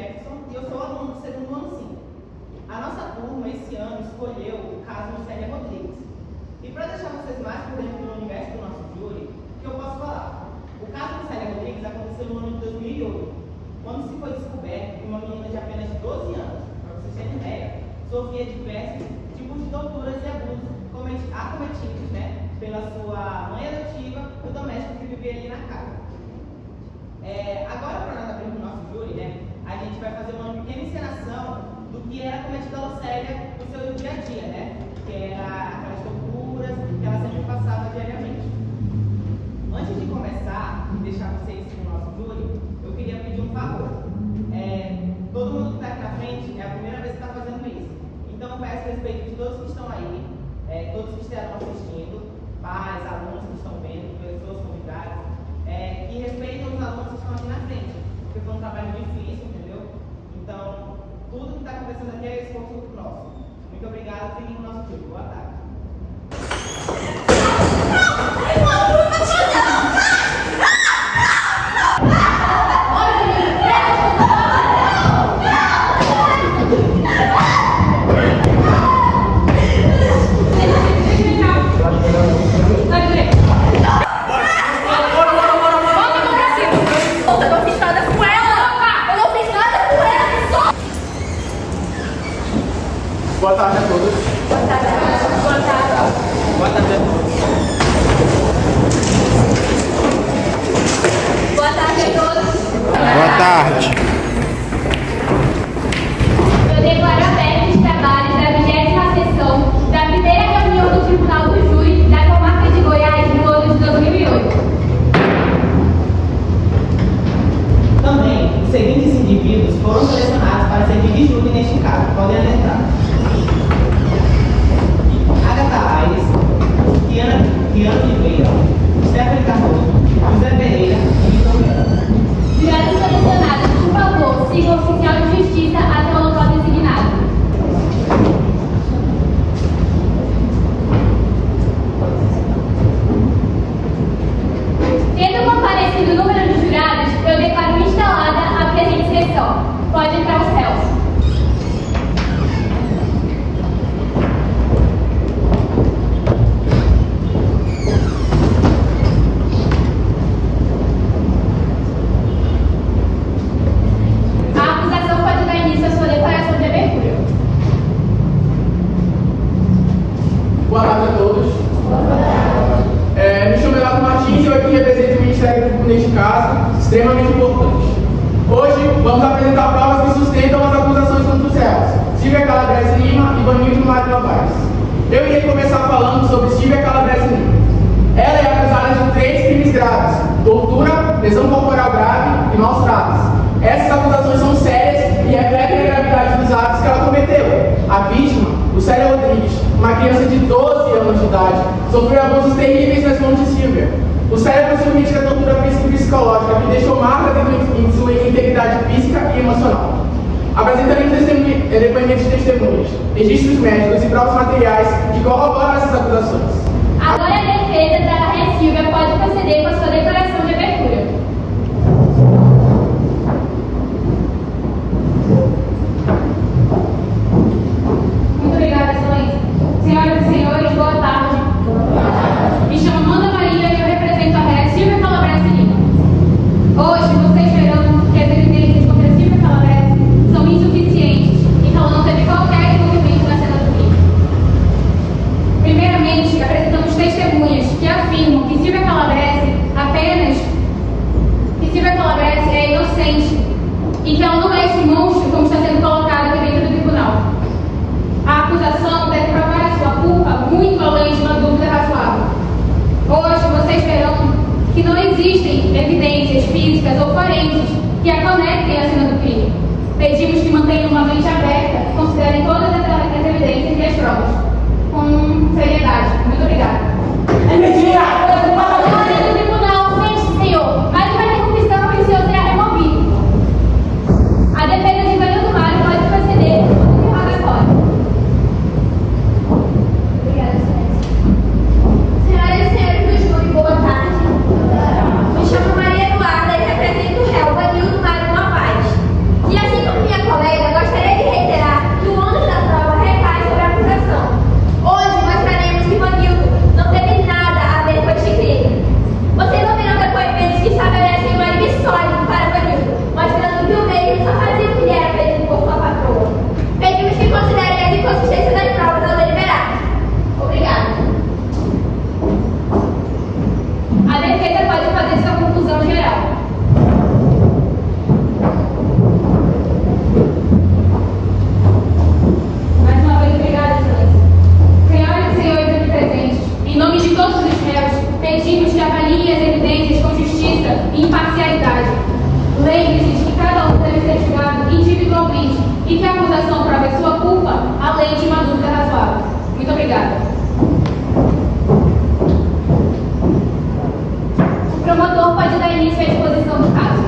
Jefferson e eu sou aluno do segundo ano 5. A nossa turma, esse ano, escolheu o caso de Célia Rodrigues. E para deixar vocês mais por dentro do universo do nosso júri, o que eu posso falar? O caso de Célia Rodrigues aconteceu no ano de 2008, quando se foi descoberto que uma menina de apenas 12 anos, para vocês terem ideia, sofria diversos tipos de torturas e abusos acometidos, pela sua mãe adotiva e o doméstico que vivia ali na casa. Agora, para nós abrirmos o nosso júri, a gente vai fazer uma pequena encenação do que era cometido a Lucélia no seu dia a dia, que era aquelas torturas que ela sempre passava diariamente. Antes de começar e deixar vocês com o nosso júri, eu queria pedir um favor. Todo mundo que está aqui na frente é a primeira vez que está fazendo isso. Então eu peço respeito de todos que estão aí, todos que estarão assistindo, pais, alunos que estão vendo, pessoas convidadas, que respeitem os alunos que estão aqui na frente, porque foi um trabalho difícil, entendeu? Então, tudo que está acontecendo aqui é esforço nosso. Muito obrigado, fiquem com o nosso júri. Boa tarde. Boa tarde a todos. Boa tarde. Boa tarde. Boa tarde a todos. Boa tarde a todos. Boa tarde. Eu declaro aberto os trabalhos da 20ª sessão da primeira reunião do Tribunal do Júri da Comarca de Goiás no ano de 2008. Também, os seguintes indivíduos foram selecionados para servir de júri neste caso. Podem adentrar. Agatha Aires, Kiana Oliveira, Stephanie Cardoso, José Pereira e Vitor Melo. Jurados selecionados, por favor, sigam o oficial de justiça até o local designado. Tendo comparecido o número de jurados, eu declaro instalada a presente sessão. Pode entrar os réus. Boa tarde a todos. Me chamo Renato Martins e eu aqui represento o Ministério Público neste caso, extremamente importante. Hoje vamos apresentar provas que sustentam as acusações contra os réus, Silvia Calabrese Lima e Vanildo Mário Novaes. Eu irei começar falando sobre Silvia Calabrese Lima. Ela é acusada de 3 crimes graves: tortura, lesão corporal grave e maus tratos. Essas acusações são sérias e refletem a gravidade dos atos que ela cometeu. A vítima, Lucélia Rodrigues, uma criança de 12 anos de idade, sofreu abusos terríveis nas mãos de Silvia. Lucélia foi submetida a tortura psicológica que deixou marcas em sua integridade física e emocional. Apresentaremos depoimentos de testemunhas, registros médicos e provas materiais que corroboram essas acusações. Agora a defesa da Maria Silvia pode proceder com a sua declaração de abertura. Muito obrigada, excelência. Senhoras e senhores, boa tarde. Me chamo Amanda Maria e eu represento a Maria Silvia Calabrese Lima. Hoje, vocês verão que as evidências contra a Silvia Calabrese são insuficientes e que ela não teve qualquer envolvimento na cena do crime. Primeiramente, apresentamos testemunhas que afirmam que Silvia Calabrese obrigada. O promotor pode dar início à exposição do caso.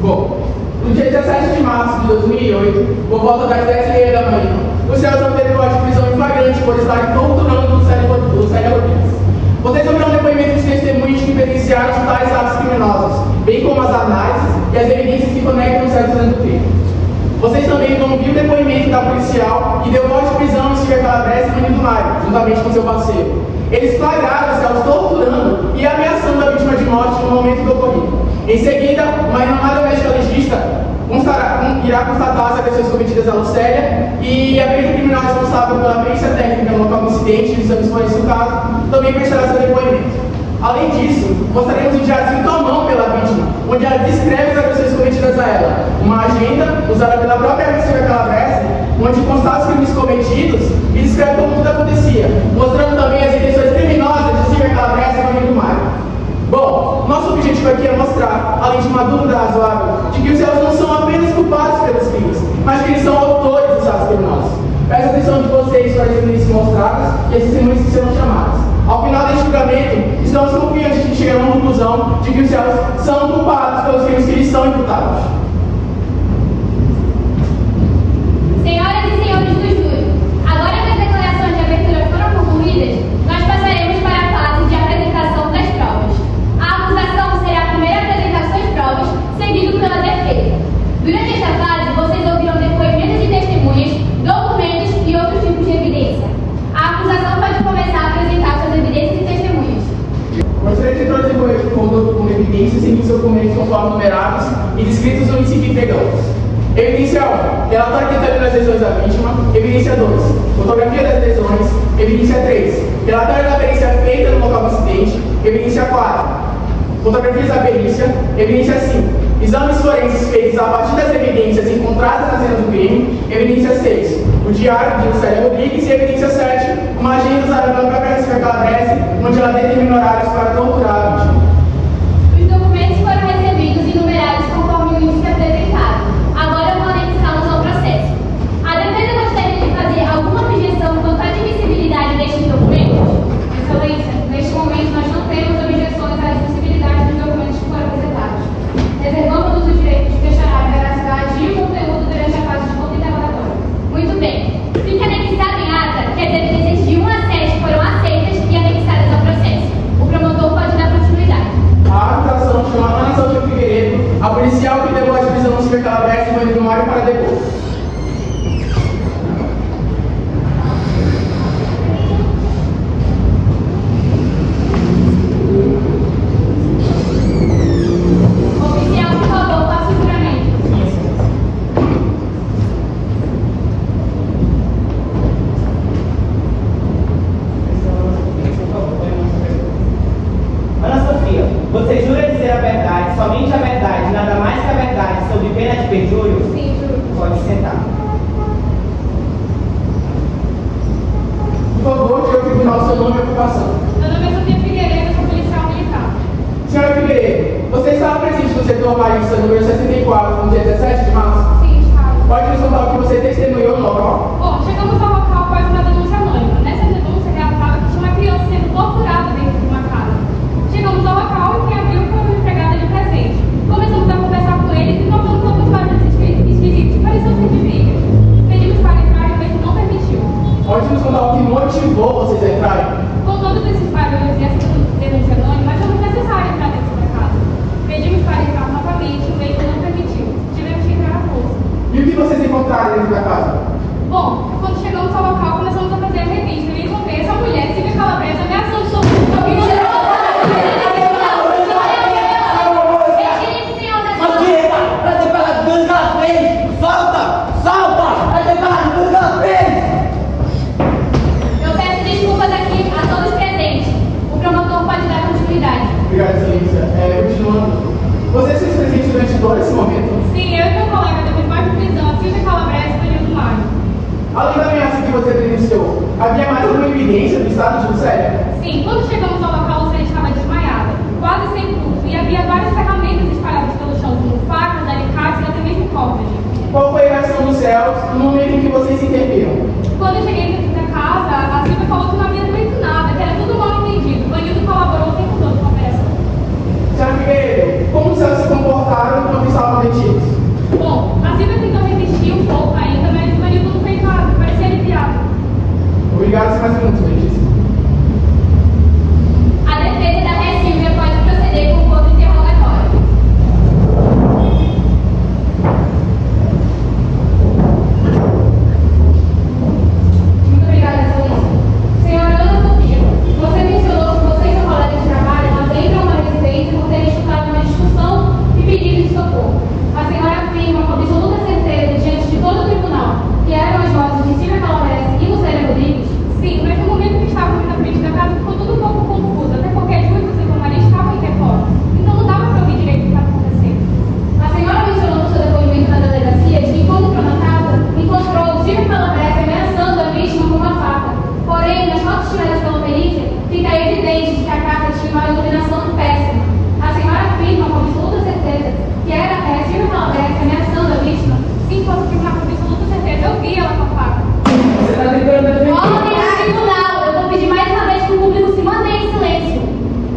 Bom, no dia 17 de março de 2008, por volta das 10h30 da manhã, o Celso teve de prisão em flagrante por estar torturando o Célio Rodrigues. Vocês ouviram depoimentos de testemunhas que evidenciaram tais atos criminosos, bem como as análises e as evidências que conectam o Célio do crime. Vocês também vão ouvir o depoimento da policial que deu voz de prisão em Silvia Calabrese e Maninho do Mário, juntamente com seu parceiro. Eles flagraram os Celso torturando e ameaçando a vítima de morte no momento do ocorrido. Em seguida, uma renomada médica legista irá constatar as agressões cometidas a Lucélia e a perita criminal responsável pela perícia técnica no local do incidente e dos exames forenses do caso também prestará seu depoimento. Além disso, mostraremos um diário escrito à mão pela vítima, onde ela descreve as agressões cometidas a ela, uma agenda usada pela própria Silvia Calabrese, onde constata os crimes cometidos e descreve como tudo acontecia, mostrando também as intenções criminosas de Silvia Calabrese e Maninho do Mário. Bom, nosso objetivo aqui é mostrar, além de uma dúvida razoável, de que os réus não são apenas culpados pelos crimes, mas que eles são autores dos atos criminosos. Peço a atenção de vocês para as testemunhas mostradas e as testemunhas que serão chamadas. Ao final deste julgamento, estamos confiantes de chegar a uma conclusão de que os réus são culpados pelos crimes que eles são imputados. Senhoras e senhores do júri, agora que as declarações de abertura foram concluídas, nós passaremos para a fase de apresentação das provas. A acusação será primeiro apresentar suas provas, seguido pela defesa. Durante esta fase, vocês ouvirão depoimentos de testemunhas, documentos e outros tipos de evidência. A acusação pode começar a apresentar suas evidências e testemunhas. Gostaria de trazer como evidências em seus documentos conforme numerados e descritos no inciso integrantes. Evidência 1. Relatório detalhado das lesões da vítima. Evidência 2. Fotografia das lesões. Evidência 3. Relatório da perícia feita no local do acidente. Evidência 4. Fotografias da perícia. Evidência 5. Exames forenses feitos a partir das evidências encontradas nas cenas do crime. Evidência 6. O diário de Lucélia Rodrigues. E evidência 7. Uma agenda usada pela própria Silvia Calabrese, onde ela determina horários para torturar a vítima. Os documentos foram recebidos e numerados conforme o índice apresentado. Agora eu vou anexá-los ao processo. A defesa gostaria de fazer alguma objeção quanto à admissibilidade destes documentos? Excelência, neste momento nós não temos objeções à admissibilidade dos documentos que foram apresentados. Reservamos o direito de questionar a veracidade e o conteúdo durante a fase de contra-interrogatório. Muito bem. Fica anexado em ata que as evidências de 1 a 7 foram aceitas e anexadas ao processo. O promotor pode dar continuidade. A acusação chama Ana Souza Figueiredo, a policial que levou a prisão Silvia Calabrese e Maninho do Mário para depor. Oficial, por favor, faça o juramento. Ana Sofia, você jura dizer a verdade, somente a verdade, nada mais que a verdade, sob pena de perjúrio? Sim, juro. Pode sentar. Por favor, diga ao tribunal seu nome e ocupação. Meu nome é Sofia Figueiredo, sou policial militar. Senhora Figueiredo, você estava presente no setor Marista número 64, no dia 17 de março? Sim, estava. Pode nos contar o que você testemunhou no local? Bom, chegamos ao local após uma denúncia anônima. Nessa denúncia relatava que tinha uma criança sendo torturada dentro de uma casa. Chegamos ao local e quem abriu foi uma empregada ali presente. Começamos a conversar com eles e notamos alguns barulhos esquisitos que pareciam ser de briga. Pedimos para entrar e o mesmo não permitiu. Pode nos contar o que motivou vocês a entrarem? Com todos esses barulhos e essa denúncia anônima, achamos necessário entrar dentro da casa. Pedimos para entrar novamente e o mesmo não permitiu. Tivemos que entrar à força. E o que vocês encontraram dentro da casa? Bom, quando chegamos ao local, começamos a fazer a revista e encontrei essa mulher, Silvia Calabrese, ameaçando sobre o Eu peço desculpas aqui a todos presentes. O promotor pode dar continuidade. Obrigado, excelência. Continuando. Você esteve presente durante todo esse momento? Sim, eu e meu colega demos mais de prisão a Silvia Calabrese e Maninho do Mário. Além da ameaça que você denunciou, havia mais alguma evidência do estado de Lucélia? Sim, quando chegamos ao local, Lucélia estava desmaiada, quase sem pulso, e havia várias ferramentas espalhadas pelo chão, como facas, alicates e até mesmo cordas. Qual foi a reação dos céus no momento em que vocês se interviram? cheguei dentro da casa, a Silvia falou que não havia feito nada, que era tudo mal entendido. O Vanildo colaborou o tempo todo com a operação. Senhora Figueiredo, como os céus se comportaram quando estavam detidos? Bom, a Silvia tentou resistir um pouco ainda, mas o Vanildo não fez nada, parecia aliviado. Obrigado, sem mais perguntas, Letícia. A defesa da Ré Silvia pode proceder com o outro interrogatório. Muito obrigada, Excelência. Senhora Ana Sofia, você mencionou que você e seu colega de trabalho adentram uma residência por terem escutado uma discussão e pedido de socorro. A senhora afirma com absoluta certeza, diante de todo o tribunal, que eram as vozes de Silvia Calabrese e Lucélia Rodrigues? Sim, mas no momento que estávamos na frente da casa ficou tudo um pouco confuso, até porque as duas você com Maria estavam em pé fora. Então não dava para ouvir direito o que estava acontecendo. A senhora mencionou no seu depoimento na delegacia de que quando entrou na casa, encontrou Silvia Calabrese ameaçando a vítima com uma faca. Porém, nas fotos tiradas pela perícia, fica evidente de que a casa tinha uma iluminação péssima. A senhora afirma com absoluta certeza que era a Silvia Calabrese ameaçando a vítima? Sim, posso afirmar com absoluta certeza. Eu vi ela com a faca. Você está tentando defender? Ordem ao tribunal. Eu vou pedir mais uma vez que o público se mantenha em silêncio.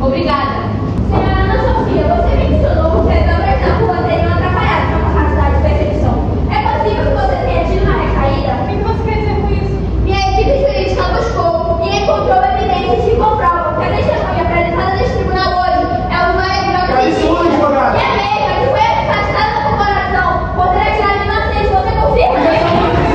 Obrigada. Senhora Ana Sofia, você mencionou que as câmeras na rua teriam atrapalhado sua capacidade de percepção. É possível que você tenha tido uma recaída? O que você quer dizer com isso? Minha equipe jurídica buscou e encontrou evidências que comprovam que a testemunha apresentada neste tribunal hoje é usuária de drogas Que absurdo, advogado! e é mesma que foi afastada da corporação por ter atirado inocente. Você confirma?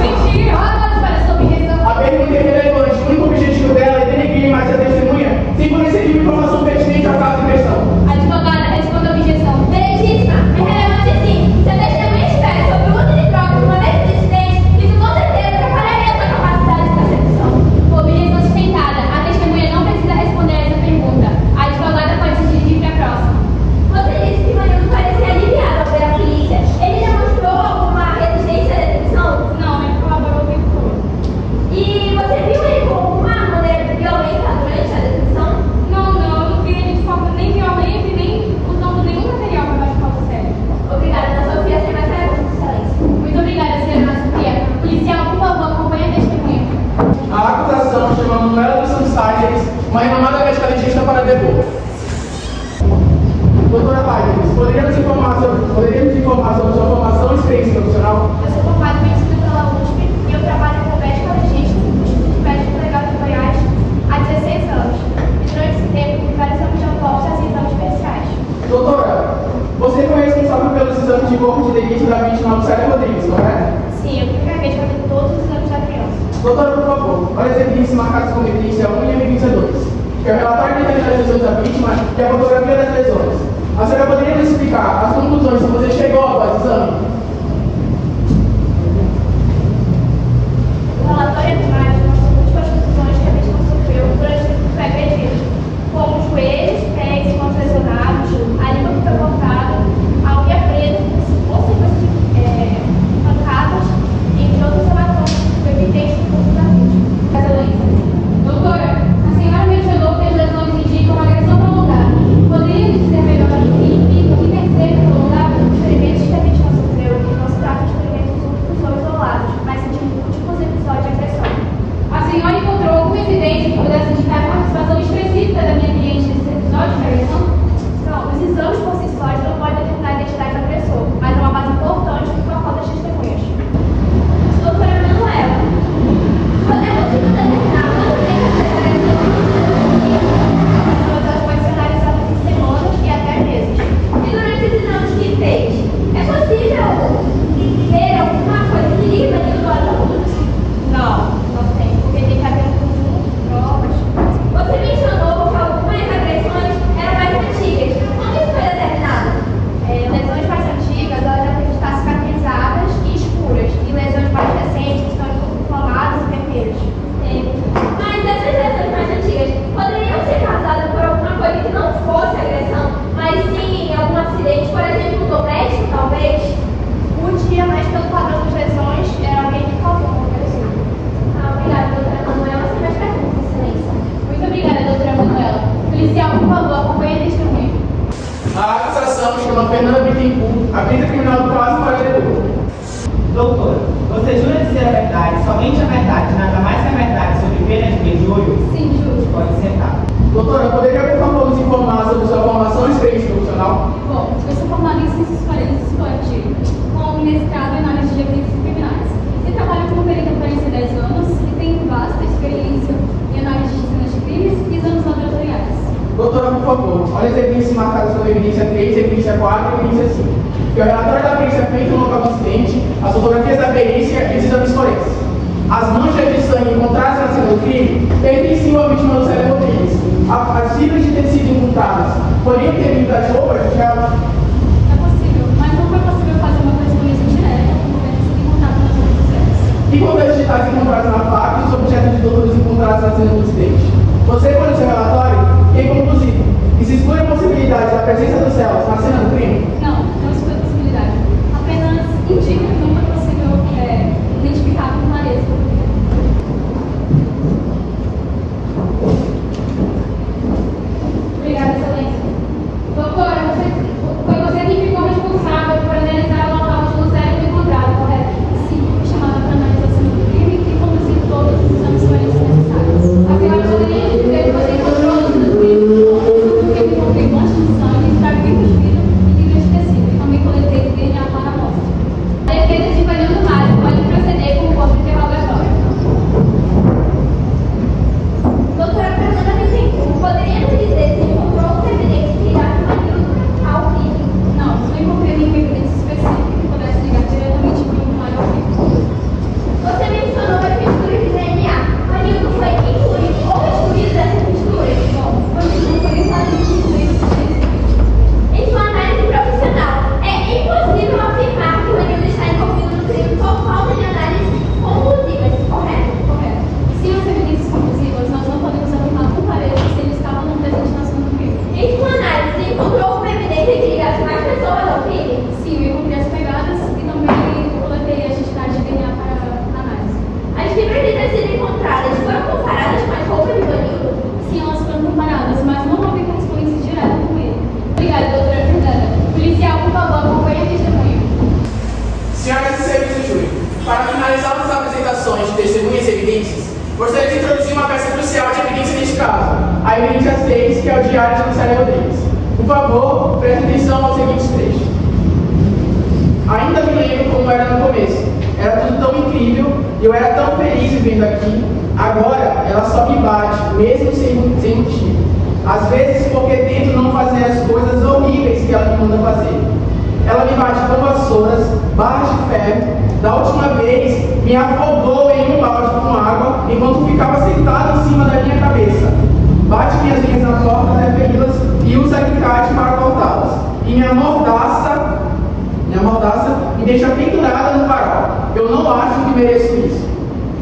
Mentira! Roga-se para sua objeção. A pergunta é relevante. O único objetivo dela é denegrir mais a testemunha sem fornecer nenhuma informação pertinente ao caso em questão. Advogada, responda a objeção. Meritíssima, é relevante sim. Se a testemunha estiver sob o uso de drogas uma vez do incidente, isso com certeza atrapalharia sua capacidade de percepção. Objeção sustentada. A testemunha não precisa responder essa pergunta. A advogada pode se dirigir para a próxima. Você disse que Vanildo parecia aliviado ao ver a polícia. Ele demonstrou alguma resistência à detenção? Não, ele colaborou o tempo todo. E você viu ele com alguma maneira violenta durante a detenção? Não, eu não vi ele de forma nem violenta e nem usando nenhum material para machucar o cérebro. Obrigada, Ana Sofia. Sem mais perguntas, excelência. Muito obrigada, senhora Ana Sofia. Policial, por favor, acompanhe a testemunha. A acusação chama Manuela dos Santos Tigers, uma renomada médica legista, para depor. Doutora Tigers, poderia nos informar sobre sua formação e experiência profissional? Eu sou formada em medicina pela USP e eu trabalho como médica legista no Instituto Médico Legal de Goiás há 16 anos. E durante esse tempo, tive vários anos de autópsias e exames especiais. Doutora, você foi responsável pelos exames de corpo de delito da vítima Lucélia Rodrigues, correto? Sim, eu fui encarreguei de fazer todos os exames da criança. Doutora, por favor, olha as evidências marcadas com evidência 1 e evidência 2, que é o relatório de das lesões da vítima e a fotografia das lesões. A senhora poderia nos explicar as conclusões que você chegou após o exame? O relatório primário mostrou múltiplas conclusões que a vítima sofreu durante o tempo que foi agredida, como os joelhos, pés e mãos lesionados, a língua que foi cortada, a unha preta, consequências de pancadas, entre outros hematomas que foi evidente no corpo da vítima. Excelência. Doutora, a senhora mencionou que as lesões indicam uma agressão prolongada. Poderia nos dizer melhor o que significa o que quer dizer prolongada? Os ferimentos que a vítima sofreu não se tratam de ferimentos únicos ou isolados, mas sim de múltiplos episódios de agressão. A senhora encontrou alguma evidência que pudesse indicar a participação específica da minha cliente nesses episódios de agressão? Não, os exames por si só não podem determinar a identidade do agressor, mas é uma base importante para a falta de testemunhas. Doutora Manuela, é possível determinar quanto tempo essa agressão pode ser analisada em semanas e até meses. E durante esses anos que fez, é possível ter alguma coisa que ligue Vanildo aos abusos? Não tem, porque tem que haver um conjunto de provas. Você mencionou que algumas agressões eram mais antigas. Como isso foi determinado? Lesões mais antigas, elas devem estar cicatrizadas e escuras. E lesões mais recentes estão inflamadas e vermelhas. Mas essas lesões mais antigas poderiam ser causadas por alguma coisa que não fosse agressão, mas sim algum acidente, por exemplo, doméstico, talvez? Podia, mas pelo padrão das lesões, era alguém que causou uma agressão. Obrigada, doutora Manuela. Sem mais perguntas, excelência. Muito obrigada, doutora Manuela. Policial, por favor, acompanhe a testemunha. A acusação chama Fernanda Bittencourt, a perita criminal do caso, para depor. Doutora, Você jura dizer a verdade, somente a verdade, nada mais que a verdade sobre pena de perjúrio? Sim, juro. Pode sentar. Doutora, poderia, por favor, nos informar sobre sua formação e experiência profissional? Bom, eu sou formada em Ciências Forenses e Coletivas, com mestrado em análise de evidências criminais. E trabalho como perita forense há 10 anos e tenho vasta experiência em análise de cenas de crimes e exames laboratoriais. Doutora, por favor, olha as evidências marcadas como evidência 3, evidência 4 e evidência 5. Que é o relatório da perícia feito no local do acidente, as fotografias da perícia e os exames forenses. As manchas de sangue encontradas na cena do crime pertenciam à vítima do Célio Rodrigues. As fibras de tecido encontradas poderiam ter vindo das roupas de ela? É possível, mas não foi possível fazer uma correspondência direta com o tecido encontrado nas outras exames. E quanto aos digitais encontrados na faca e os objetos de dores encontrados na cena do acidente? Você, quando seu relatório, que é conclusivo, e se exclui a possibilidade da presença dos céus na cena do crime? Não exclui a possibilidade. Apenas indica que não foi possível identificar com clareza. Obrigada, Excelência. Doutora, foi você quem ficou responsável por analisar o local de Lucélia encontrado, correto? Sim, fui chamada para analisar a cena do crime e conduzir todos os exames forenses necessários. A senhora poderia dizer que você encontrou no crime porque eu encontrei manchas de sangue, fragmentos de vidro e fibras de tecido, e também coletei DNA para a amostra. A defesa de Vanildo Mário pode proceder com o corpo interrogatório. Doutora Fernanda Bittencourt, poderia nos dizer se encontrou outra evidência que ligasse Vanildo ao crime? Não encontrei nenhuma evidência específica que pudesse ligar diretamente o Vanildo Mário ao crime. Você mencionou as misturas de DNA. Vanildo foi incluído ou excluído dessas misturas? Bom, Vanildo não foi enquadrado em Em sua análise profissional, é impossível afirmar que Vanildo está envolvido no crime por falta de análise conclusivas, correto? correto. Sem as evidências conclusivas, nós não podemos afirmar com clareza se ele estava ou não presente na cena do crime. Em sua análise, encontrou uma evidência que ligasse mais pessoas ao crime? Sim, eu encontrei as pegadas e também coletei as digitais de DNA para análise. As fibras de tecido encontradas foram comparadas com as roupas de Vanildo? Sim, elas foram comparadas, mas não houve correspondência direta com ele. Obrigada, doutora Fernanda. Policial, por favor, acompanhe a testemunha. Senhoras e senhores do júri, para finalizar as apresentações de testemunhas e evidências, gostaria de introduzir uma peça crucial de evidência neste caso, a evidência 6, que é o diário de Lucélia Rodrigues. Por favor, preste atenção aos seguintes trechos. Ainda me lembro como era no começo. Era tudo tão incrível e eu era tão feliz vivendo aqui. Agora, ela só me bate, mesmo sem motivo. Às vezes porque tento não fazer as coisas horríveis que ela me manda fazer. Ela me bate com vassouras, barras de ferro. Da última vez, me afogou em um balde com água enquanto ficava sentado em cima da minha cabeça. Bate minhas linhas na porta, deferi-las e usa alicate para cortá-las. E me amordaça me deixa pendurada no varal. Eu não acho que mereço isso.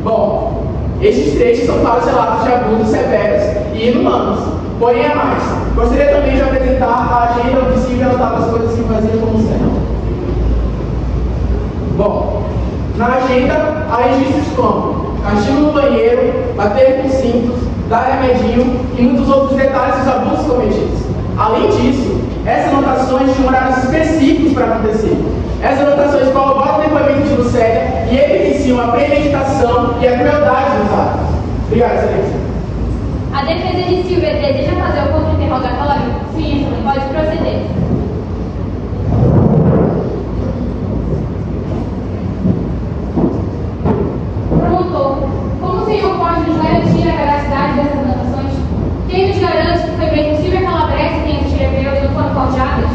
Bom, estes trechos são para os relatos de abusos severos e inumanos. Porém, há mais. Gostaria também de apresentar a agenda possível e anotar as coisas que fazia como certo. Bom, na agenda há registros como castigo no banheiro, bater com cintos, dar remedinho e muitos outros detalhes dos abusos cometidos. Além disso, essas anotações tinham horários específicos para acontecer. Essas anotações corroboram o depoimento de Lucélia e evidenciam a premeditação e a crueldade dos atos. Obrigado, Excelência. A defesa de Silvia deseja fazer o contra-interrogatório? Sim, excelência. Pode proceder. Promotor, como o senhor pode nos garantir a veracidade dessas anotações? Quem nos garante que foi mesmo Silvia Calabrese quem as escreveu e não foram forjadas?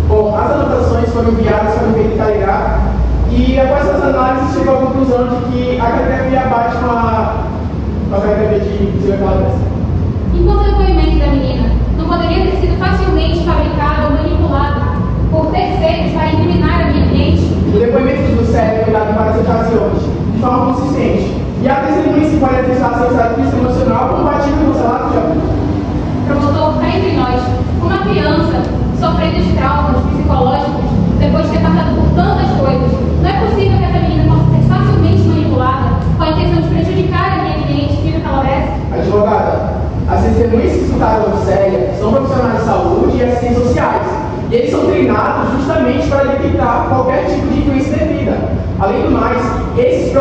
Bom, as anotações foram enviadas para o perito caligrafo e após as análises chegou à conclusão de que a caligrafia bate com a caligrafia de Silvia Calabrese. Enquanto o depoimento da menina não poderia ter sido facilmente fabricado ou manipulado por terceiros para incriminar a minha cliente? O depoimento de Lucélia foi dado em várias ocasiões, de forma consistente, e a testemunha se pode atestar seu estado físico e emocional compatível com os relatos de abuso. Promotor, cá entre nós, uma criança sofrendo de traumas psicológicos depois de ter passado por tantas coisas, não é possível que essa menina possa ser facilmente manipulada com a intenção de prejudicar a minha cliente, Silvia Calabrese? Advogada, as testemunhas que citaram Lucélia são profissionais de saúde e assistentes sociais, e eles são treinados justamente para detectar qualquer tipo de influência indevida. Além do mais, esses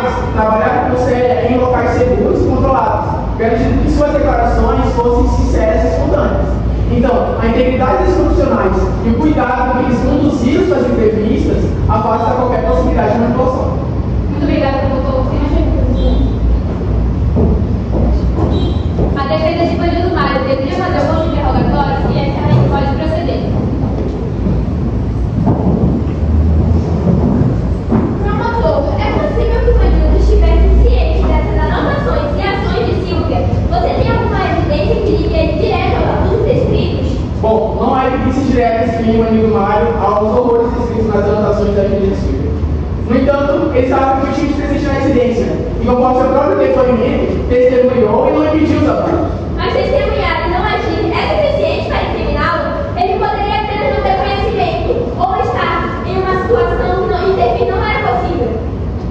mais trabalhar com você em locais seguros e controlados, garantindo que suas declarações fossem sinceras e espontâneas. Então, a integridade dos profissionais e o cuidado com que eles conduziram suas entrevistas afasta qualquer possibilidade de manipulação. Muito obrigada, promotor. Tem mais perguntas? A defesa de Ivanildo Mário deveria fazer o ponto interrogatório e essa lei pode proceder. Promotor, é possível que o Ivanildo estivesse ciente dessas anotações e ações de Silvia? Você tem alguma evidência que ligue ele direto aos abusos descritos? Bom, não há evidências diretas que ligam Ivanildo Mário aos horrores descritos nas anotações da evidência Silvia. No entanto, ele estava efetivamente presente na residência e, conforme seu próprio depoimento, testemunhou e não impediu os abusos. Mas testemunhar e não agir é suficiente para incriminá-lo? Ele poderia apenas não ter conhecimento ou estar em uma situação que não intervir não era possível.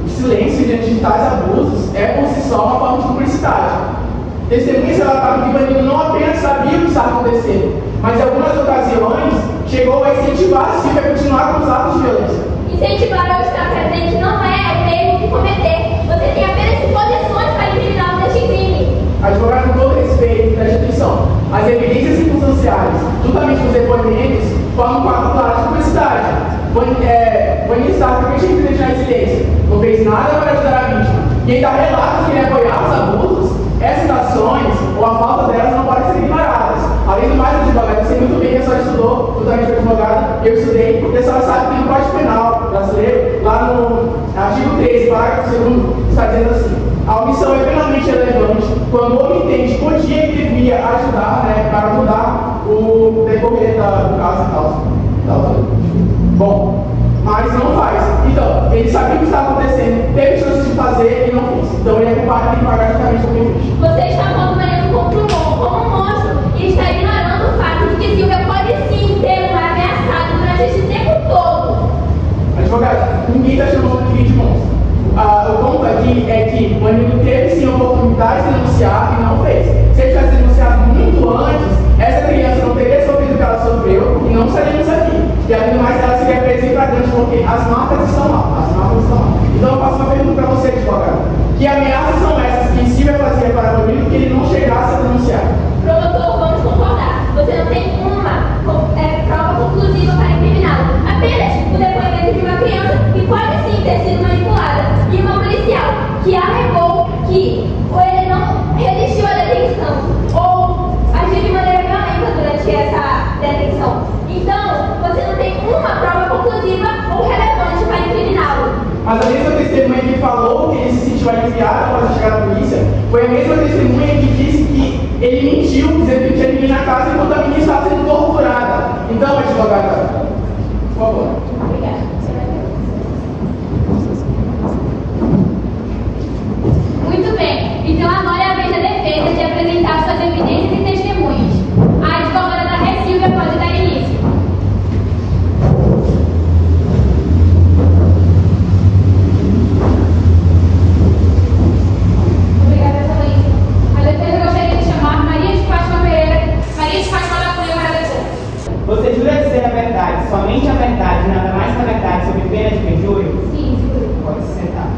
O silêncio diante de tais abusos é por si só uma forma de cumplicidade. Testemunhas relataram que Ivanildo não apenas sabia o que estava acontecendo, mas em algumas ocasiões chegou a incentivar a Silvia a continuar com os atos de violência. Incentivar ou estar presente não é o termo que cometer. Você tem apenas suposições para incriminá-lo deste crime. Advogado, com todo respeito, preste atenção. As evidências circunstanciais, juntamente com os depoimentos, formam um quadro claro de cumplicidade. Vanilla estava perfeitamente presente na residência, não fez nada para ajudar a vítima. E ainda relata que ele apoiava os abusos. Essas ações, ou a falta delas, não podem ser ignoradas. Além do mais, advogado, eu sei muito bem que a senhora estudou, juntamente com a advogada, eu estudei, e a senhora sabe que no Código Penal brasileiro, lá no artigo 13, parágrafo 2º, está dizendo assim: a omissão é plenamente relevante quando o omitente podia e devia ajudar, para mudar o decorrer do caso e tal. Bom, mas não faz. Então, ele sabia o que estava acontecendo, teve chance de fazer e não fez. Então ele é culpado e tem que pagar justamente o que ele fez. Você está pondo Ivanildo como um monstro e está ignorando o fato de que Silvia pode sim ter um ameaçado durante esse tempo todo. Advogado, ninguém está chamando ninguém de monstro. O ponto aqui é que o Ivanildo teve sim a oportunidade de denunciar e não fez. Se ele tivesse denunciado muito antes, essa criança não teria sofrido o que ela sofreu e não estaríamos aqui. E além do mais, ela seria presa em flagrante porque as marcas estão lá. Então eu faço uma pergunta para você, advogado. Que ameaças são essas que Silvia fazia para o Ivanildo que ele não chegasse a denunciar? Promotor, vamos concordar. Você não tem uma prova conclusiva para incriminá-lo. Apenas o depoimento de uma criança que pode sim ter sido manipulada e uma policial que alegou que ou ele não resistiu à detenção ou agiu de maneira violenta durante essa detenção. Então, você não tem uma prova conclusiva ou relevante para incriminá-lo. Mas a mesma testemunha que falou que ele se sentiu aliviado após chegar à polícia foi a mesma testemunha que disse que ele mentiu, dizendo que tinha ninguém na casa enquanto a menina estava sendo torturada. Então, advogada, por favor. Obrigada. Muito bem. Então agora é a vez da defesa de apresentar suas evidências e testemunhas. A advogada da Ré Silvia pode dar início. Obrigada, Excelência. A defesa gostaria de chamar Maria de Fátima da Cunha para depor. Você jura dizer a verdade, somente a verdade, nada mais que a verdade, sob pena de perjúrio? Sim, juro. Pode se sentar.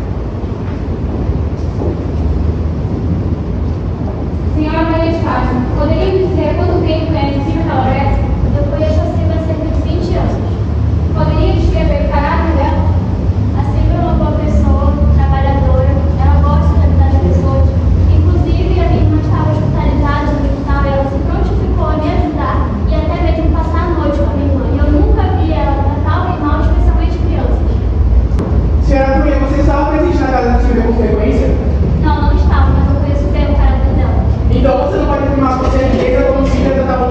Senhora Maria de Fátima, poderia me dizer quanto tempo conhece Silvia Calabrese? Eu conheço a Silvia há cerca de 20 anos. Poderia descrever o caráter dela? A Silvia é uma boa pessoa, trabalhadora, ela gosta de ajudar as pessoas. Inclusive, a minha irmã estava hospitalizada no hospital e ela se prontificou a me ajudar e até mesmo passar a noite com a minha irmã. E eu nunca vi ela tratar alguém mal, especialmente crianças. Senhora Cunha, você estava presente na casa da Silvia com frequência? Não estava, mas eu conheço bem o caráter dela. Então você não pode afirmar com certeza como Silvia tratava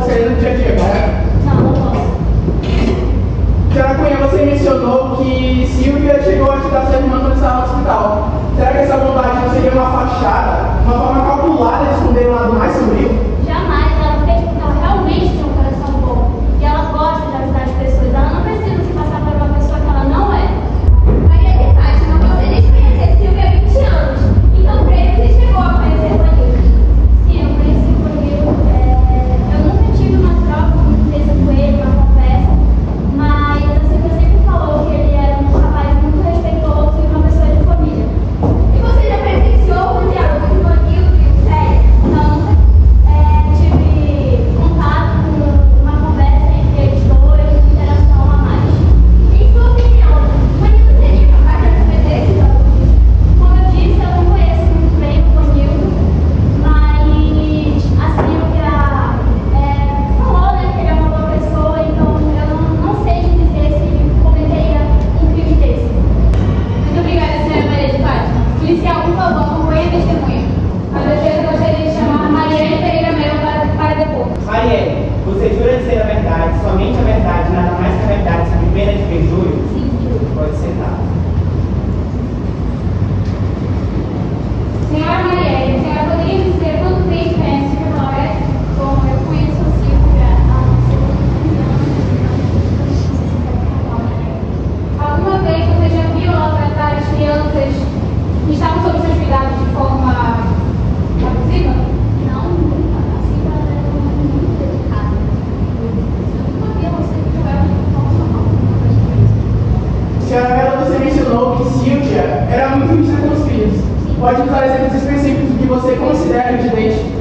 pode nos dar exemplos específicos do que você considera indigente?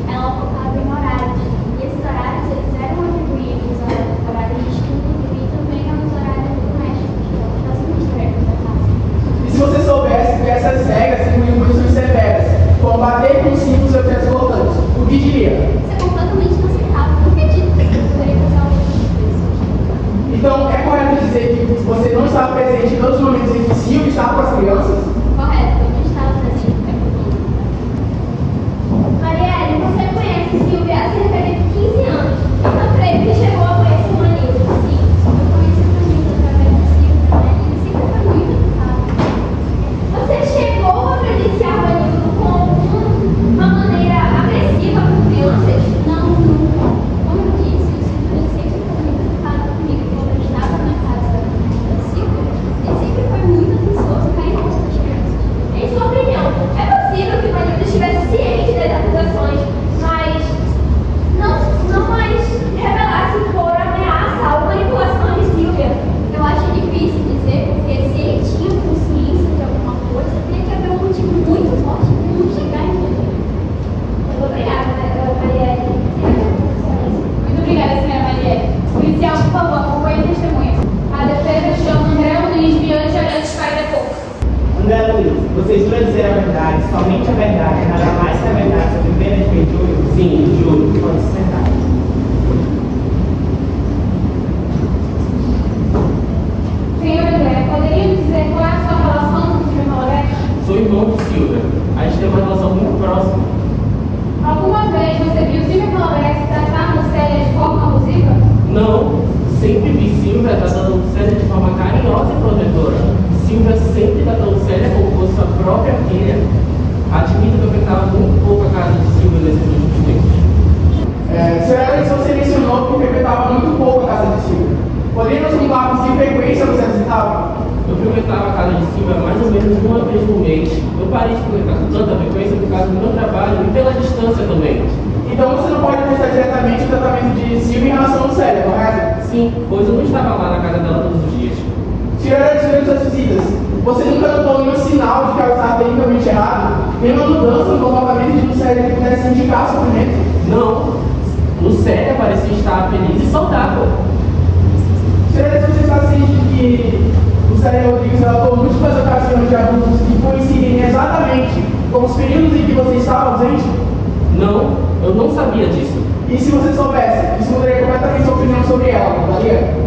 Ela ocupava em horários, e esses horários eles eram atribuídos ao horário de estudo e também aos horários domésticos, das tarefas da casa. E se você soubesse que essas regras incluem punições severas, como bater com símbolos e objetos voltantes, o que diria? Isso é completamente inaceitável, não acredito que você poderia fazer algo assim. Então, é correto dizer que você não estava presente em todos os momentos em que Silvia estava com as crianças? Correto, eu não estava presente. Marielle, você conhece Silvia há cerca de 15 anos. Então, creio que chegou a conhecer o Manildo. Sim, eu conheci o Manildo através da Silvia, né? Ele sempre foi muito educado. Você chegou a presenciar o Manildo com uma maneira agressiva com crianças? Não, nunca. Como eu disse, o Silvio sempre foi muito educado comigo quando eu estava na casa da Silvia. Ele sempre foi muito atencioso, carinhoso com as crianças. Em sua opinião, é possível que o Manildo estivesse ciente das acusações, mas não mais revelasse por ameaça ou manipulação de Silvia? Eu acho difícil dizer, porque se ele tinha consciência de alguma coisa, teria que haver um motivo muito forte para não chegar em Silvia. Muito obrigada, Marielle. Muito obrigada, senhora Marielle. Policial, por favor, acompanhe o testemunho. A defesa chama André Luiz diante Olhantes para depor. André Luiz, você jura dizer a verdade, somente a verdade, nada mais que a verdade sobre pena de perjúrio? Sim, juro. Pode se sentar. Senhor André, poderia me dizer qual é a sua relação com o Silvio Malagrete? Sou irmão de Silvia. A gente tem uma relação muito próxima. Alguma vez você viu Silvio Malagrete tratar Lucélia de forma abusiva? Não, sempre vi Silvia tratando Lucélia de forma carinhosa e protetora. Silvia sempre tratou Lucélia como fosse sua própria filha. Admito que eu frequentava muito pouco a casa de Silvia nesses últimos tempos. Senhora Alice, você mencionou que frequentava muito pouco a casa de Silvia. Poderia nos contar com que frequência você visitava? Eu frequentava a casa de Silvia mais ou menos uma vez por mês. Eu parei de frequentar com tanta frequência por causa do meu trabalho e pela distância também. Então você não pode prestar diretamente o tratamento de Silvia em relação a Lucélia, correto? Sim, pois eu não estava lá na casa dela todos os dias. Senhora Alice, durante suas visitas, você nunca notou nenhum sinal de que ela estava tecnicamente errada? Nenhuma mudança no comportamento de Lucélia que pudesse indicar sofrimento? Não, Lucélia parecia estar feliz e saudável. Senhora Alice, você está ciente de que Lucélia Rodrigues relatou múltiplas ocasiões de abusos que coincidem exatamente com os períodos em que você estava ausente? Não, eu não sabia disso. E se você soubesse, isso mudaria completamente sua opinião sobre ela, mudaria?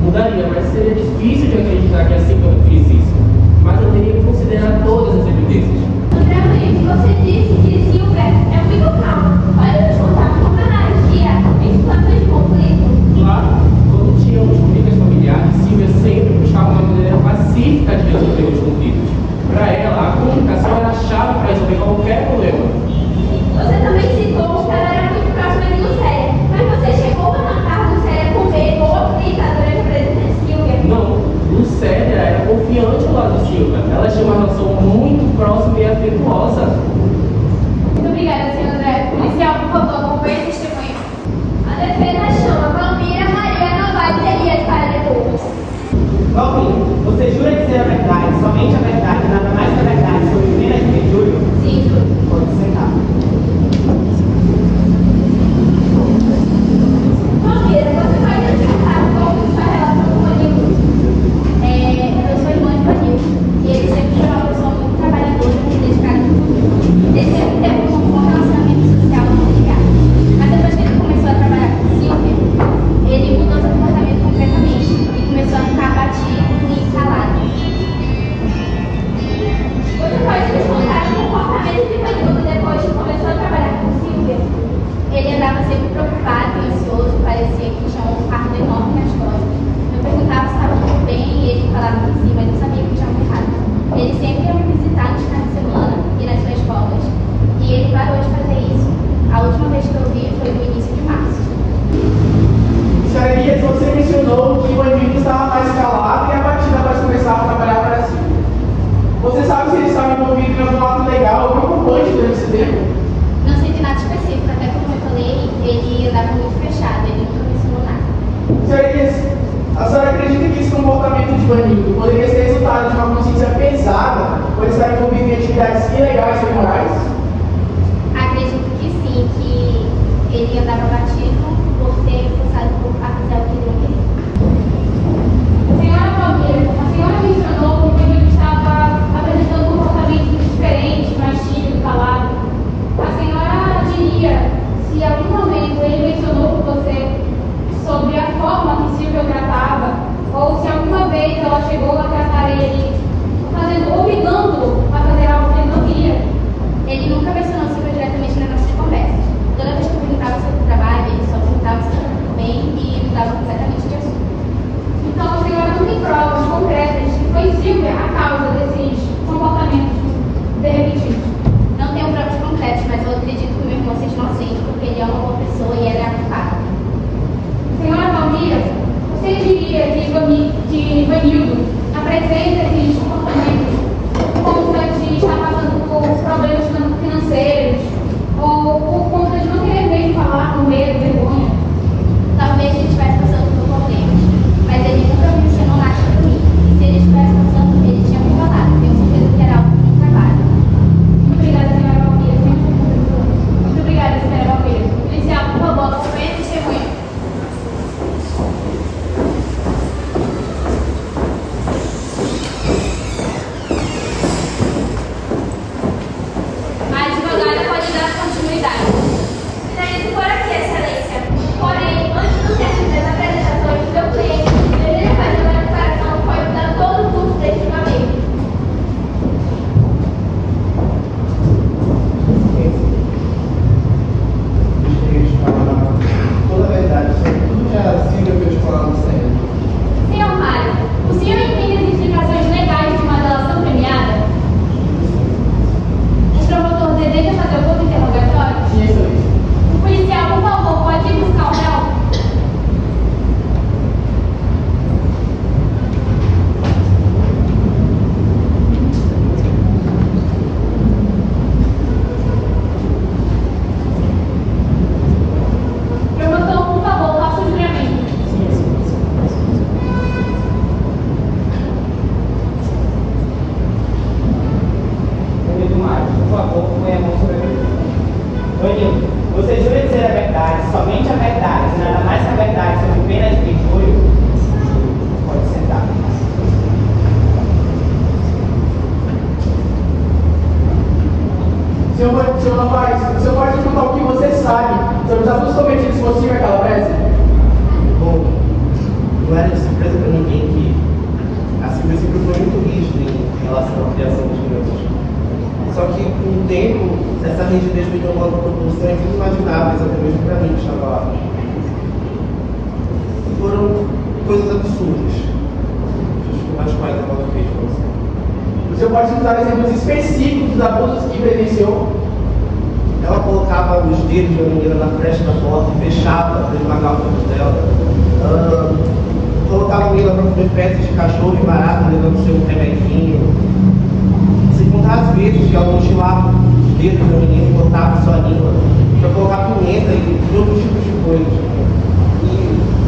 Mudaria, mas seria difícil de acreditar que assim que eu fiz isso. Mas eu teria que considerar todas as evidências. André Luiz, você disse que Silvia é muito calma. Pode nos contar como ela agia em situações de conflito? Claro, quando tínhamos brigas familiares, Silvia sempre buscava uma maneira pacífica de resolver os conflitos. Para ela, a comunicação era a chave para resolver qualquer problema. Você também citou que ela era muito próxima de Lucélia, mas você chegou a notar Lucélia com medo ou aflita durante a presença de Silvia? Não, Lucélia era confiante ao lado de Silvia. Ela tinha uma relação muito próxima e afetuosa. Muito obrigada, senhor André. Policial, por favor, acompanhe o testemunho. A defesa chama Valmira Maria Novaes Elias para depor. Valmir, você jura dizer a verdade, somente a verdade, nada mais que a verdade sobre pena de perjúrio? Sim, juro. Pode se sentar. Valmira, você pode nos contar um pouco de sua relação com o Manildo? Eu sou irmã de Manildo e ele sempre foi uma pessoa muito trabalhadora e dedicada no futuro. Ele sempre teve um bom relacionamento social muito ligado. Mas depois que ele começou a trabalhar com Silvia, ele mudou seu comportamento completamente e começou a ficar abatido e calado. Você pode nos contar o comportamento de Manildo depois que começou a trabalhar com Silvia? Ele andava sempre preocupado e ansioso, parecia que tinha um fardo enorme nas costas. Eu perguntava se estava tudo bem e ele falava que sim, mas eu sabia que tinha algo errado. Ele sempre ia me visitar nos finais de semana e nas suas folgas. E ele parou de fazer isso. A última vez que eu vi foi no início de março. Senhora Elias, você mencionou que o Manildo estava mais calado e abatido após começar a trabalhar para si. Você sabe se ele estava envolvido em algum ato legal ou preocupante durante esse tempo? Não sei de nada específico, até como eu falei, ele andava muito fechado, ele nunca mencionou nada. Senhora Elias, a senhora acredita que esse comportamento de Manildo poderia ser resultado de uma consciência pesada por estar envolvido ilegais ou imorais? Acredito que sim, que ele andava batido por ser forçado a fazer o que ele não queria. Senhora Palmeira, a senhora mencionou que o menino estava apresentando um comportamento diferente, mais tímido, calado. A senhora diria se em algum momento ele mencionou com você sobre a forma que Silvia o tratava, ou se alguma vez ela chegou a tratar ele obrigando-o a fazer algo que ele não queria? Ele nunca mencionou Silvia diretamente nas nossas conversas. Toda vez que eu perguntava sobre o trabalho, ele só perguntava se estava tudo bem e mudava completamente de assunto. Então a senhora não tem provas concretas de que foi Silvia a causa desses comportamentos repetidos? Não tenho provas concretas, mas eu acredito que o meu irmão seja inocente porque ele é uma boa pessoa e ela é a culpada. Senhora Valmira, você diria que Ivanildo apresenta esses comportamentos por conta de estar passando por problemas financeiros ou por conta de não querer mesmo falar com medo, vergonha? Talvez ele estivesse passando por problemas, mas ele nunca mencionou nada para mim. E se ele estivesse passando, ele tinha me falado. Tenho certeza que era algo do trabalho. Muito obrigada, senhora Valmira. Muito obrigada, senhora Valmira. Policial, por favor, acompanhe a testemunha. A advogada pode dar continuidade. Finalizo por aqui, excelência. Porém, antes do término das apresentações do meu cliente, deveria fazer uma declaração que pode dar todo o curso deste julgamento. Toda a verdade sobre tudo que a Silvia fez falar no centro. Senhor Mário, o senhor entende as implicações legais de uma delação premiada? O promotor deseja fazer o outro interrogatório? Sim, excelência. O policial, por favor, pode ir buscar o réu? Promotor, por favor, faça o juramento. Bonito Mário, por favor, põe a mão sobre a mim. Bonito, você jura dizer a verdade, somente a verdade, nada mais que a verdade sobre pena de perjúrio? Pode sentar. Senhor Novaes, o senhor pode contar o que você sabe sobre os abusos cometidos por Silvia Calabrese? Bom, não era de surpresa para ninguém que a Silvia sempre foi muito rígida em relação à criação dos crianças. Só que, com o tempo, essa rigidez me tomando proporções inimagináveis, até mesmo para mim que estava lá. Foram coisas absurdas, as quais ela fez com você. O senhor pode nos dar exemplos específicos dos abusos que presenciou? Ela colocava os dedos da menina na fresta da porta e fechava para esmagar o dedo dela. Colocava a menina para comer fezes de cachorro e barata, levando seu remedinho. Sem contar as vezes que ela mochilava os dedos da menina e botava sua língua para colocar pimenta e outros tipos de coisas. E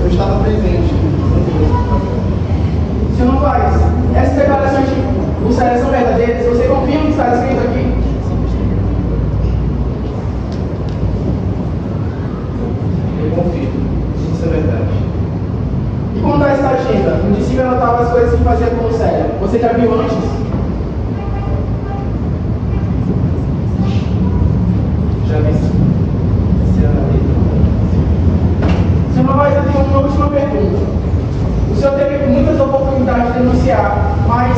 eu estava presente. Senhor Novaes, essas declarações do Sérgio são verdadeiras? Você confia no que está escrito aqui? Eu confio. Isso é verdade. E como está essa agenda? No de cima anotava as coisas que fazia com o Sérgio. Você já viu antes? Já vi sim. Esse ano Senhor Novaes, eu tenho uma última pergunta. O senhor teve muitas oportunidades de denunciar, mas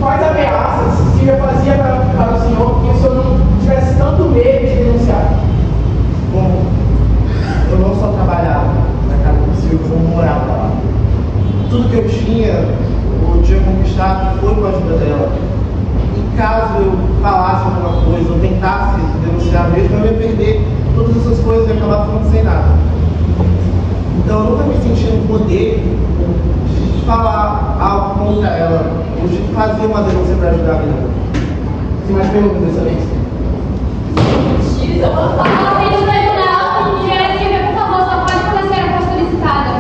quais ameaças Silvia fazia para o senhor que o senhor não tivesse tanto medo de denunciar? Bom, eu não só trabalhava na casa do Silvio, como morava lá. Tudo que eu tinha conquistado foi com a ajuda dela. E caso eu falasse alguma coisa, ou tentasse denunciar mesmo, eu ia perder todas essas coisas e acabar ficando sem nada. Então eu nunca me senti no poder de falar algo contra ela, ou de fazer uma denúncia para ajudar a menina. Tem mais perguntas, excelência? Filho do tribunal, senhora Silvia, por favor, só pode quando a senhora for solicitada.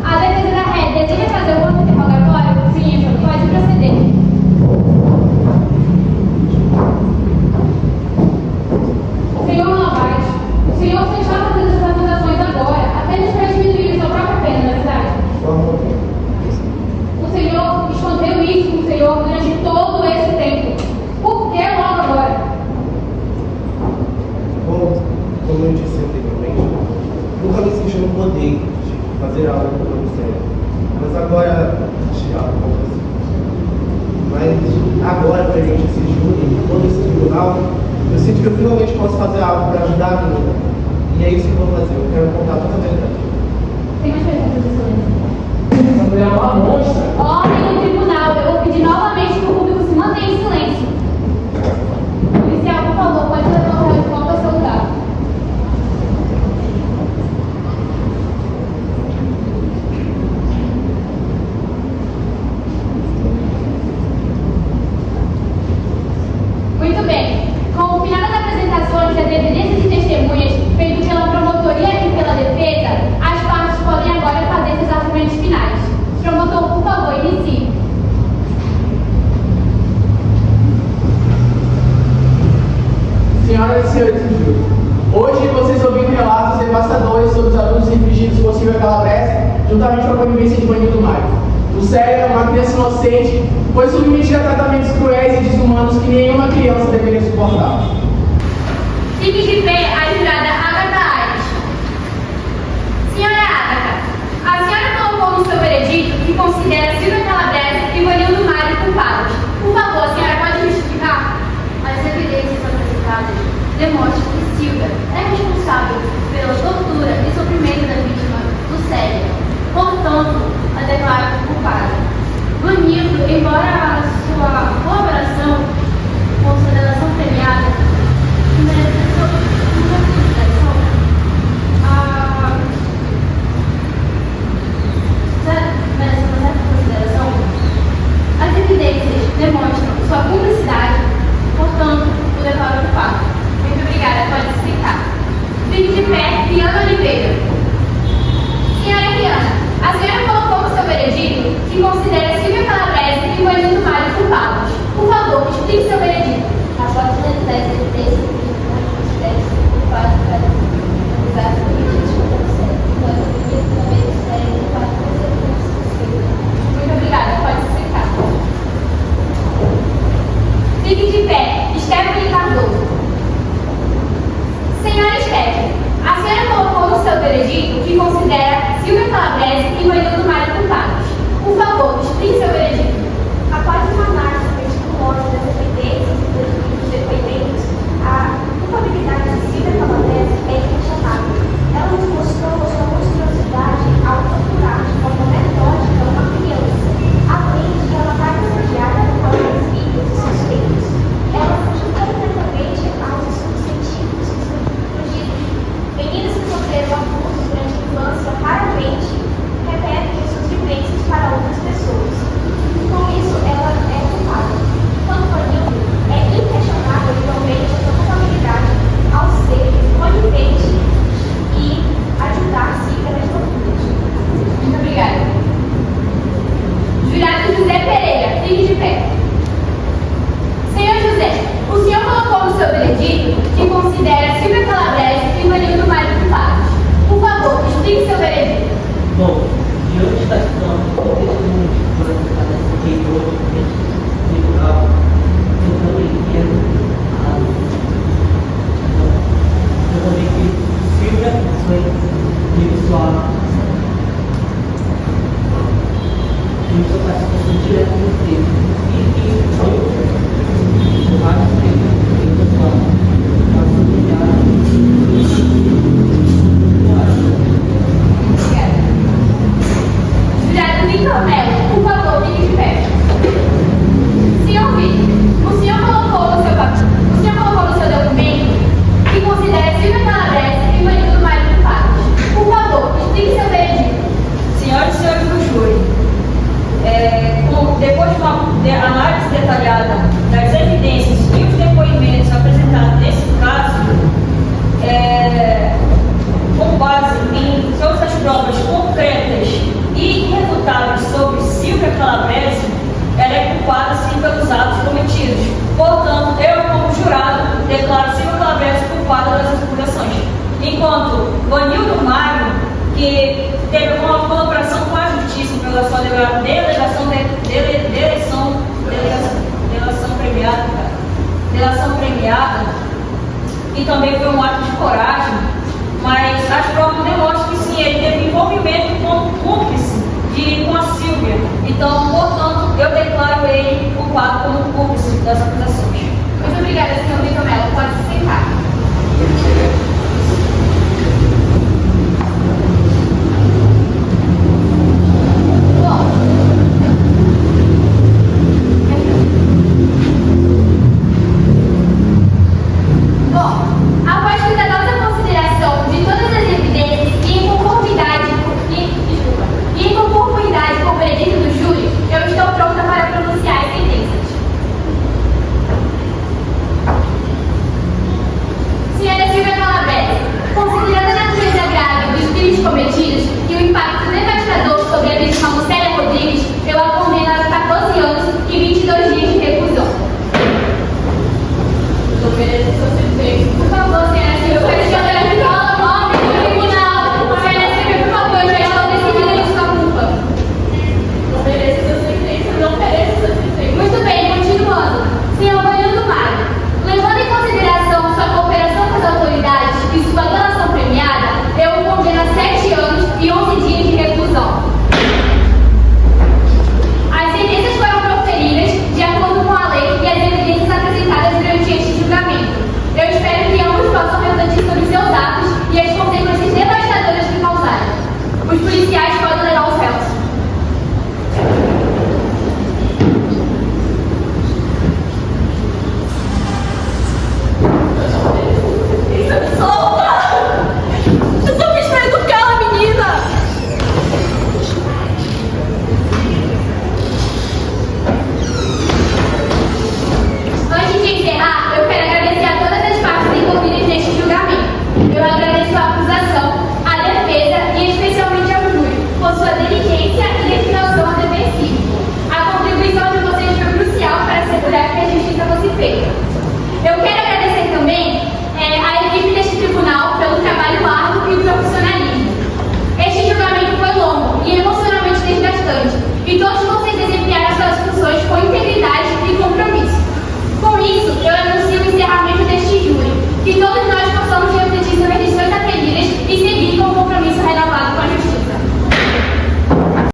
A defesa da ré deseja fazer o outro interrogatório? Sim, pode proceder. tinha o poder de fazer algo contra você. Mas agora, agora, perante esse júri, todo esse tribunal, eu sinto que eu finalmente posso fazer algo para ajudar a menina. E é isso que eu vou fazer, eu quero contar toda a verdade. Tem mais perguntas, excelência? Essa mulher é uma monstra. Ordem do tribunal, eu vou pedir novamente que o público se mantenha em silêncio. Policial, por favor, pode levar o réu de volta ao seu lugar. Muito bem. Com o final das apresentações das evidências e testemunhas feitas pela promotoria e pela defesa, as partes podem agora fazer seus argumentos finais. Promotor, por favor, inicie. Senhoras e senhores do júri, hoje vocês ouviram relatos devastadores sobre os abusos infligidos por Silvia Calabrese, juntamente com a convivência de Vanildo Maio. O Célia, uma criança inocente, foi submetida a tratamentos cruéis e desumanos que nenhuma criança deveria suportar. Fique de pé a jurada Agatha Aires. Senhora Agatha, a senhora colocou no seu veredito que considera Silvia Calabrese e Vanildo Maio culpados. Por favor, a senhora pode justificar? As evidências apresentadas demonstram que Silvia é responsável pela tortura e sofrimento da vítima do Célia. Portanto, a declaro culpada. Vanildo, embora a sua colaboração com sua delação premiada merece uma consideração, as evidências demonstram sua cumplicidade, portanto, o declaro culpado. Muito obrigada, pode se sentar. Fique de pé, Riana Oliveira. Senhora Riana, a senhora colocou no seu veredito que considera Silvia Calabrese e Vanildo Maio culpados. Por favor, explique seu veredito. Após analisar as evidências considera culpado para usar os medidas contra o Célia, enquanto o ministro também do Célia culpado por ser possível. Muito obrigada, pode se sentar. Fique de pé, Stephanie Cardoso. Senhora Stephanie, a senhora colocou no seu veredito que considera Silvia Calabrese e Vanildo Maio culpados. Por favor, explique seu veredito. Após uma análise meticulosa das evidências e dos depoimentos, a culpabilidade de Silvia Calabrese é inquestionável. Ela nos mostrou sua monstruosidade ao torturar de forma metódica uma criança, além de ela estar refugiada no corpo das vítimas e suspeitos. Ela fugiu completamente aos estudos científicos fugidos. Meninas que sofreram abusos durante a infância raramente repetem suas vivências para outras pessoas. Com isso, ela é culpada. Quanto ao Vanildo, é inquestionável igualmente a sua culpabilidade ao ser conivente e ajudar Silvia nas torturas. Muito obrigada. Jurado José Pereira, fique de pé. Senhor José, o senhor colocou no seu veredito que considera Silvia Calabrese e Vanildo Maio culpados. Por favor, explique seu veredito. Bom, diante da situação do testemunho que foi apresentada nesse reitor do tribunal, eu também quero que Silvia foi sua participação direta no texto e que foi vários textos que pessoal passou Jurado Vitor Melo, por favor, fique de pé. Senhor Vitor, o senhor colocou no seu documento que considera Silvia Calabrese e Vanildo Maio culpados. Por favor, explique seu veredito. Senhoras e senhores do júri, depois de uma análise detalhada das evidências e os depoimentos apresentados nesse caso, com base em todas as provas concretas e irrefutáveis sobre Silvia Calabrese, ela é culpada sim pelos atos cometidos. Portanto, eu, como jurado, declaro Silvia Calabrese culpada das acusações. Enquanto Vanildo Maio, que teve uma colaboração com a justiça pela sua delação premiada, e também foi um ato de coragem, mas as provas demonstram que sim, assim, ele teve envolvimento como cúmplice com a Silvia. Então, portanto, eu declaro ele culpado como cúmplice das acusações. Muito obrigada, senhor Vitor Mello. Pode se sentar. Bom, após cuidadosa consideração de todas as evidências e em conformidade com o veredito do júri, eu estou pronta para pronunciar as sentenças. Senhora Silvia Calabrese, considerando a natureza grave dos crimes cometidos e o impacto devastador sobre a vítima